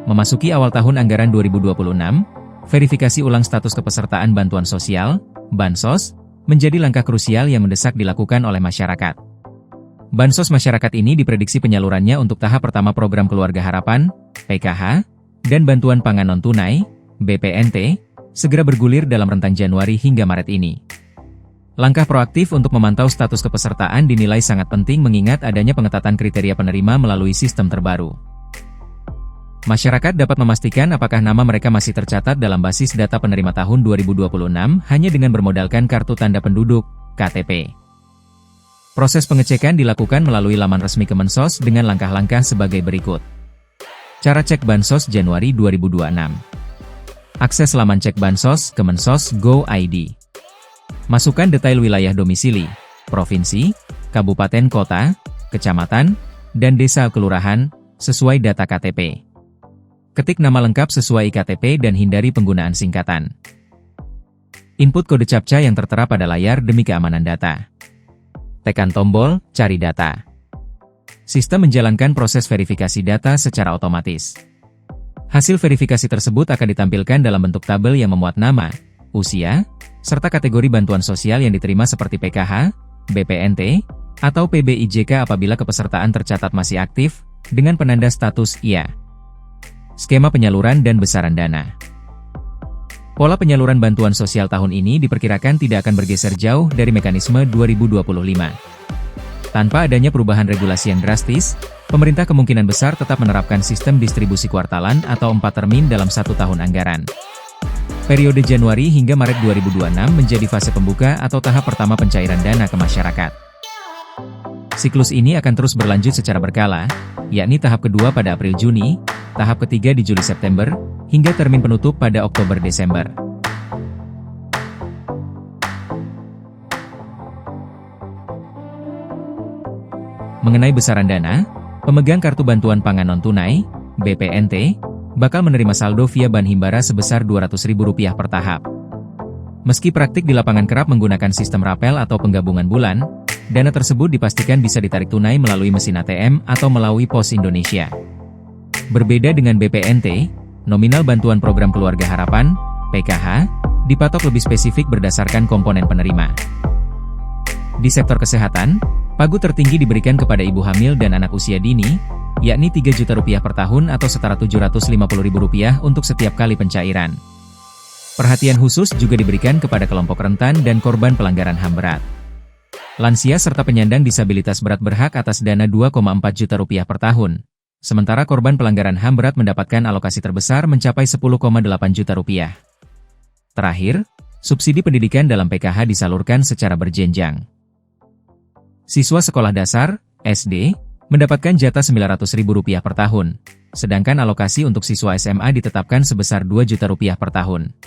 Memasuki awal tahun anggaran 2026, verifikasi ulang status kepesertaan bantuan sosial, Bansos, menjadi langkah krusial yang mendesak dilakukan oleh masyarakat. Bansos masyarakat ini diprediksi penyalurannya untuk tahap pertama program Keluarga Harapan, PKH, dan Bantuan Pangan Non-Tunai, BPNT, segera bergulir dalam rentang Januari hingga Maret ini. Langkah proaktif untuk memantau status kepesertaan dinilai sangat penting mengingat adanya pengetatan kriteria penerima melalui sistem terbaru. Masyarakat dapat memastikan apakah nama mereka masih tercatat dalam basis data penerima tahun 2026 hanya dengan bermodalkan kartu tanda penduduk, KTP. Proses pengecekan dilakukan melalui laman resmi Kemensos dengan langkah-langkah sebagai berikut. Cara cek Bansos Januari 2026. Akses laman cek Bansos Kemensos Go.id. Masukkan detail wilayah domisili, provinsi, kabupaten kota, kecamatan, dan desa kelurahan, sesuai data KTP. Ketik nama lengkap sesuai KTP dan hindari penggunaan singkatan. Input kode CAPTCA yang tertera pada layar demi keamanan data. Tekan tombol, cari data. Sistem menjalankan proses verifikasi data secara otomatis. Hasil verifikasi tersebut akan ditampilkan dalam bentuk tabel yang memuat nama, usia, serta kategori bantuan sosial yang diterima seperti PKH, BPNT, atau PBIJK apabila kepesertaan tercatat masih aktif, dengan penanda status iya. Skema penyaluran dan besaran dana. Pola penyaluran bantuan sosial tahun ini diperkirakan tidak akan bergeser jauh dari mekanisme 2025. Tanpa adanya perubahan regulasi yang drastis, pemerintah kemungkinan besar tetap menerapkan sistem distribusi kuartalan atau 4 termin dalam 1 tahun anggaran. Periode Januari hingga Maret 2026 menjadi fase pembuka atau tahap pertama pencairan dana ke masyarakat. Siklus ini akan terus berlanjut secara berkala, yakni tahap kedua pada April-Juni, tahap ketiga di Juli-September, hingga termin penutup pada Oktober-Desember. Mengenai besaran dana, pemegang Kartu Bantuan Pangan Non-Tunai, BPNT, bakal menerima saldo via Ban Himbara sebesar Rp200.000 per tahap. Meski praktik di lapangan kerap menggunakan sistem rapel atau penggabungan bulan, dana tersebut dipastikan bisa ditarik tunai melalui mesin ATM atau melalui Pos Indonesia. Berbeda dengan BPNT, nominal Bantuan Program Keluarga Harapan, PKH, dipatok lebih spesifik berdasarkan komponen penerima. Di sektor kesehatan, pagu tertinggi diberikan kepada ibu hamil dan anak usia dini, yakni Rp3 juta per tahun atau setara Rp750.000 untuk setiap kali pencairan. Perhatian khusus juga diberikan kepada kelompok rentan dan korban pelanggaran HAM berat. Lansia serta penyandang disabilitas berat berhak atas dana Rp2,4 juta per tahun, sementara korban pelanggaran HAM berat mendapatkan alokasi terbesar mencapai Rp10,8 juta. Terakhir, subsidi pendidikan dalam PKH disalurkan secara berjenjang. Siswa sekolah dasar, SD, mendapatkan jatah Rp900.000 per tahun, sedangkan alokasi untuk siswa SMA ditetapkan sebesar Rp2 juta per tahun.